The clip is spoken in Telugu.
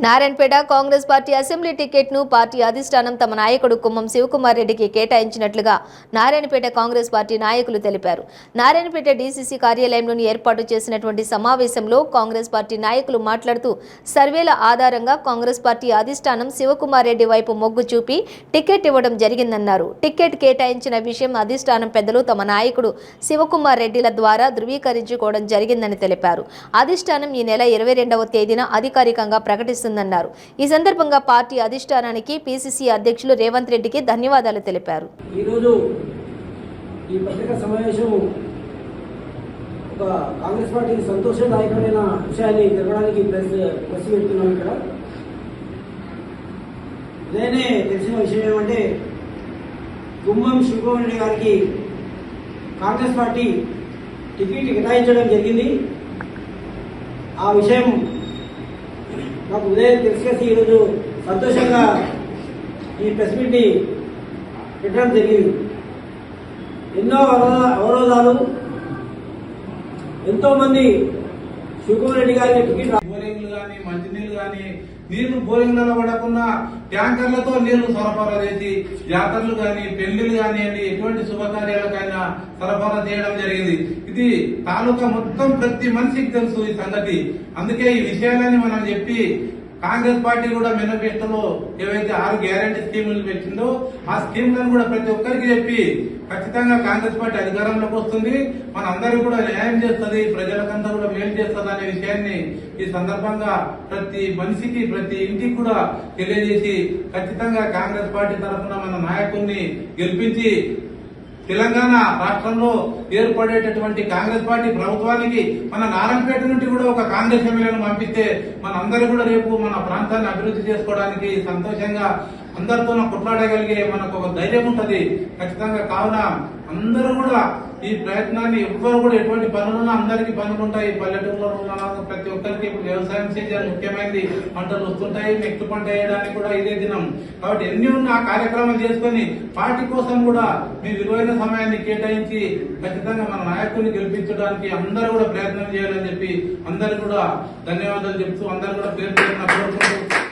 నారాయణపేట కాంగ్రెస్ పార్టీ అసెంబ్లీ టికెట్ను పార్టీ అధిష్టానం తమ నాయకుడు కుమ్మం శివకుమార్ రెడ్డికి కేటాయించినట్లుగా నారాయణపేట కాంగ్రెస్ పార్టీ నాయకులు తెలిపారు. నారాయణపేట డీసీసీ కార్యాలయంలోని ఏర్పాటు చేసినటువంటి సమావేశంలో కాంగ్రెస్ పార్టీ నాయకులు మాట్లాడుతూ సర్వేల ఆధారంగా కాంగ్రెస్ పార్టీ అధిష్టానం శివకుమార్ రెడ్డి వైపు మొగ్గు చూపి టికెట్ ఇవ్వడం జరిగిందన్నారు. టికెట్ కేటాయించిన విషయం అధిష్టానం పెద్దలు తమ నాయకుడు శివకుమార్ రెడ్డిల ద్వారా ధృవీకరించుకోవడం జరిగిందని తెలిపారు. అధిష్టానం ఈ నెల 22వ తేదీన అధికారికంగా ప్రకటిస్తున్నారు. ఈ సందర్భంగా పార్టీ అధిష్టానానికి పిసిసి అధ్యక్షులు రేవంత్ రెడ్డికి ధన్యవాదాలు తెలిపారు. ఈరోజు ఈ పత్రికా సమావేశం ఒక కాంగ్రెస్ పార్టీకి సంతోషదాయకమైన విషయాన్ని తెలపడానికి ప్రెస్ పెడుతున్నాం. ఇక్కడ నేనే తెలిసిన విషయం ఏమంటే కుమ్మం శివకుమార్ రెడ్డి గారికి కాంగ్రెస్ పార్టీ టికెట్ కేటాయించడం జరిగింది. ఆ విషయం నాకు ఉదయం తెలిసి ఈరోజు సంతోషంగా ఈ ప్రెస్ మీట్ని పెట్టడం జరిగింది. ఎన్నో అవరోధాలు, ఎంతో మంది శివకుమార్ రెడ్డి గారి టికెట్ బోరింగ్లు కానీ మంచినీళ్ళు కానీ నీళ్లు బోరింగ్లలో పడకుండా ట్యాంకర్లతో నీళ్లు సరఫరా చేసి జాతరలు కానీ పెళ్లిళ్ళు కానివ్వండి ఎటువంటి శుభకార్యాలకైనా సరఫరా చేయడం జరిగింది. ఇది తాలూకా మొత్తం ప్రతి మనిషికి తెలుసు ఈ సంగతి. అందుకే ఈ విషయాలని మనం చెప్పి కాంగ్రెస్ పార్టీ కూడా మేనిఫెస్టోలో ఏవైతే 6 గ్యారంటీ స్కీములు పెట్టిందో ఆ స్కీములను కూడా ప్రతి ఒక్కరికి చెప్పి ఖచ్చితంగా కాంగ్రెస్ పార్టీ అధికారంలోకి వస్తుంది, మనందరికీ కూడా న్యాయం చేస్తుంది, ప్రజలకంతా కూడా మేలు చేస్తుంది అనే విషయాన్ని ఈ సందర్భంగా ప్రతి మనిషికి ప్రతి ఇంటికి కూడా తెలియజేసి ఖచ్చితంగా కాంగ్రెస్ పార్టీ తరఫున మన నాయకుడిని గెలిపించి తెలంగాణ రాష్ట్రంలో ఏర్పడేటటువంటి కాంగ్రెస్ పార్టీ ప్రభుత్వానికి మన నారాయణపేట నుండి కూడా ఒక కాంగ్రెస్ ఎమ్మెల్యేను పంపిస్తే మనందరూ కూడా రేపు మన ప్రాంతాన్ని అభివృద్ధి చేసుకోవడానికి సంతోషంగా అందరితో కొట్లాడగలిగే మనకు ఒక ధైర్యం ఉంటది ఖచ్చితంగా. కావున అందరూ కూడా ఈ ప్రయత్నాన్ని ఎవ్వరు కూడా ఎటువంటి పనులున్నా అందరికీ పనులు ఉంటాయి. పల్లెటూరులో ఉన్న ప్రతి ఒక్కరికి ఇప్పుడు వ్యవసాయం సీజన్ ముఖ్యమైనది, పంటలు వస్తుంటాయి, నెక్స్ట్ పంట వేయడానికి కూడా ఇదే దినం. కాబట్టి ఎన్ని ఉన్న ఆ కార్యక్రమం చేసుకుని పార్టీ కోసం కూడా మీ విలువైన సమయాన్ని కేటాయించి ఖచ్చితంగా మన నాయకుడిని గెలిపించడానికి అందరూ కూడా ప్రయత్నం చేయాలని చెప్పి అందరు కూడా ధన్యవాదాలు చెప్తూ అందరూ కూడా పేరు కోరుకుంటూ